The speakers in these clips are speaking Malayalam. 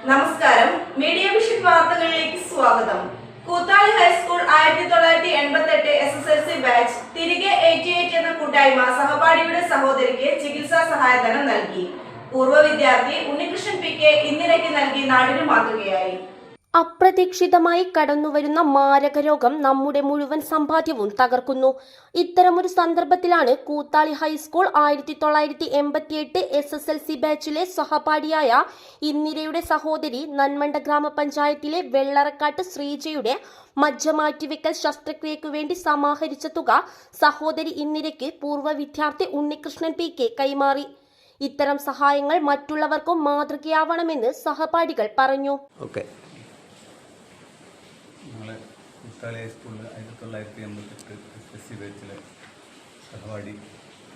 നമസ്കാരം, മീഡിയ വിഷൻ വാർത്തകളിലേക്ക് സ്വാഗതം. കൂത്താളി ഹൈസ്കൂൾ 1988 SSLC ബാച്ച് തിരികെ 88 എന്ന കൂട്ടായ്മ സഹപാഠിയുടെ സഹോദരിക്ക് ചികിത്സാ സഹായധനം നൽകി. പൂർവ്വ വിദ്യാർത്ഥി ഉണ്ണികൃഷ്ണൻ PK ഇന്ദിരയ്ക്ക് നൽകി നാടിന് മാതൃകയായി. അപ്രതീക്ഷിതമായി കടന്നുവരുന്ന മാരകരോഗം നമ്മുടെ മുഴുവൻ സമ്പാദ്യവും തകർക്കുന്നു. ഇത്തരമൊരു സന്ദർഭത്തിലാണ് കൂത്താളി ഹൈസ്കൂൾ 1988 SSLC ബാച്ചിലെ സഹപാഠിയായ ഇന്ദിരയുടെ സഹോദരി നന്മണ്ട ഗ്രാമപഞ്ചായത്തിലെ വെള്ളറക്കാട്ട് ശ്രീജയുടെ മജ്ജ മാറ്റിവെക്കൽ ശസ്ത്രക്രിയയ്ക്കു വേണ്ടി സമാഹരിച്ച തുക സഹോദരി ഇന്ദിരയ്ക്ക് പൂർവ്വ വിദ്യാർത്ഥി ഉണ്ണികൃഷ്ണൻ PK കൈമാറി. ഇത്തരം സഹായങ്ങൾ മറ്റുള്ളവർക്കും മാതൃകയാവണമെന്ന് സഹപാഠികൾ പറഞ്ഞു. ഞങ്ങൾ കൂത്താളി ഹൈസ്കൂളിൽ 1988 SSLC ബാച്ചിലെ സഹപാഠി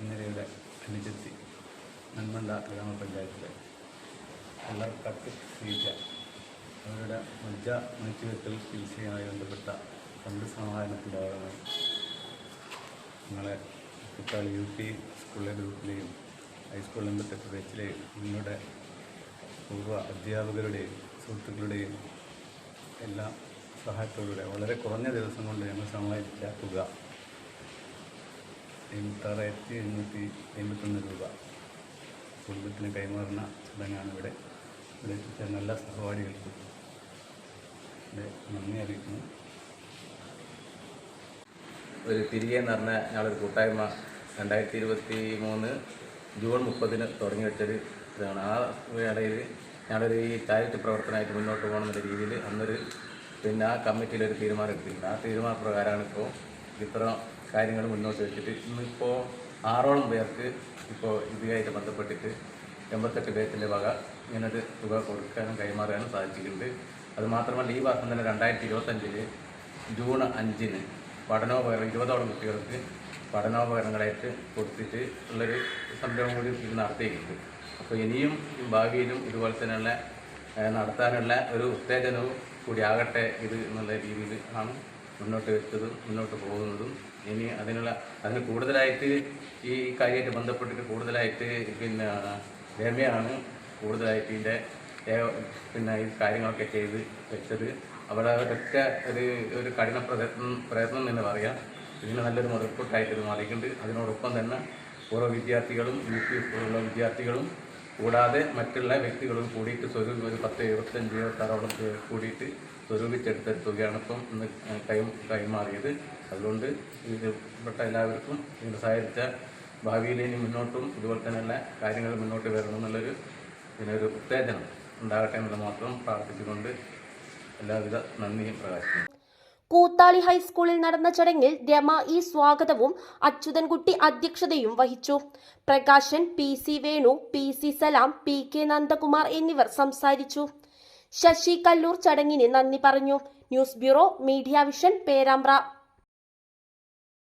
ഇന്ദിരയുടെ അനുജത്തി നന്മണ്ട ഗ്രാമപഞ്ചായത്തിലെ വെള്ളറക്കാട്ട് ശ്രീജ അവരുടെ മജ്ജ മാറ്റിവെക്കൽ ചികിത്സയുമായി ബന്ധപ്പെട്ട ഫണ്ട് സമാഹരണത്തിൻ്റെ ഭാഗമായി ഞങ്ങളെ കൂത്താളി UP സ്കൂളിലെ ഗ്രൂപ്പിലെയും ഹൈസ്കൂൾ 88 ബാച്ചിലെയും നിങ്ങളുടെ പൂർവ്വ അധ്യാപകരുടെയും സുഹൃത്തുക്കളുടെയും എല്ലാ സഹായത്തോടുകൂടെ വളരെ കുറഞ്ഞ ദിവസം കൊണ്ട് ഞങ്ങൾ സമാഹരിച്ച തുക 86,851 രൂപ കുടുംബത്തിന് കൈമാറുന്ന ചടങ്ങാണ് ഇവിടെ എത്തിച്ച എല്ലാ സഹപാഠികൾക്കും നന്ദി അറിയിക്കുന്നു. ഒരു തിരികെ എന്ന് പറഞ്ഞ ഞങ്ങളൊരു കൂട്ടായ്മ 2023 ജൂൺ 30 തുടങ്ങി വെച്ചൊരു ഇതാണ്. ആ ഇടയിൽ ഞങ്ങളൊരു ഈ ചാരിറ്റി പ്രവർത്തനമായിട്ട് മുന്നോട്ട് പോകണമെന്നുള്ള രീതിയിൽ അന്നൊരു ആ കമ്മിറ്റിയിലൊരു തീരുമാനം എടുത്തിട്ടുണ്ട്. ആ തീരുമാനപ്രകാരമാണ് ഇപ്പോൾ ഇത്ര കാര്യങ്ങൾ മുന്നോട്ട് വെച്ചിട്ട് ഇന്നിപ്പോൾ 6ഓളം പേർക്ക് ഇപ്പോൾ ഇതുമായിട്ട് ബന്ധപ്പെട്ടിട്ട് 88 ബാച്ചിൻ്റെ വക ഇങ്ങനൊരു തുക കൊടുക്കാനും കൈമാറാനും സാധിച്ചിട്ടുണ്ട്. അതുമാത്രമല്ല ഈ വർഷം തന്നെ 2025 ജൂൺ 5 പഠനോപകരണം 20ഓളം കുട്ടികൾക്ക് പഠനോപകരണങ്ങളായിട്ട് കൊടുത്തിട്ട് ഉള്ളൊരു സംരംഭം കൂടി ഇത് നടത്തിയിട്ടുണ്ട്. അപ്പോൾ ഇനിയും ഭാവിയിലും ഇതുപോലെ തന്നെയുള്ള നടത്താനുള്ള ഒരു ഉത്തേജനവും കൂടി ആകട്ടെ ഇത് എന്നുള്ള രീതിയിൽ ആണ് മുന്നോട്ട് വെച്ചതും മുന്നോട്ട് പോകുന്നതും. ഇനി അതിന് കൂടുതലായിട്ട് ഈ കാര്യമായിട്ട് ബന്ധപ്പെട്ടിട്ട് കൂടുതലായിട്ട് രമ്യയാണ് കൂടുതലായിട്ട് ഇതിൻ്റെ ഈ കാര്യങ്ങളൊക്കെ ചെയ്ത് വെച്ചത്. അവരൊക്കെ ഒരു കഠിന പ്രയത്നം എന്ന് പറയാം. ഇതിന് നല്ലൊരു മുതൽക്കൂട്ടായിട്ട് ഇത് മാറിയിട്ടുണ്ട്. അതിനോടൊപ്പം തന്നെ പൂർവ്വ വിദ്യാർത്ഥികളും UP സ്കൂളിലുള്ള വിദ്യാർത്ഥികളും കൂടാതെ മറ്റുള്ള വ്യക്തികളും കൂടിയിട്ട് ഒരു 10-25-26ഓളം കൂടിയിട്ട് സ്വരൂപിച്ചെടുത്ത തുകയാണ് ഇപ്പം ഇന്ന് കൈമാറിയത്. അതുകൊണ്ട് ഇതിൽപ്പെട്ട എല്ലാവർക്കും ഇതിന് സഹായിച്ച ഭാവിയിൽ ഇനി മുന്നോട്ടും ഇതുപോലെ തന്നെയുള്ള കാര്യങ്ങൾ മുന്നോട്ട് വരണമെന്നുള്ളൊരു ഇതിനൊരു ഉത്തേജനം ഉണ്ടാകട്ടെ എന്ന് മാത്രം പ്രാർത്ഥിച്ചുകൊണ്ട് എല്ലാവിധ നന്ദിയും പ്രകാശിക്കുന്നു. കൂത്താളി ഹൈസ്കൂളിൽ നടന്ന ചടങ്ങിൽ രമ സ്വാഗതവും അച്യുതൻകുട്ടി അധ്യക്ഷതയും വഹിച്ചു. പ്രകാശൻ, PC വേണു, PC സലാം, PK നന്ദകുമാർ എന്നിവർ സംസാരിച്ചു. ശശി കല്ലൂർ ചടങ്ങിന് നന്ദി പറഞ്ഞു. News bureau, media vision, Perambra.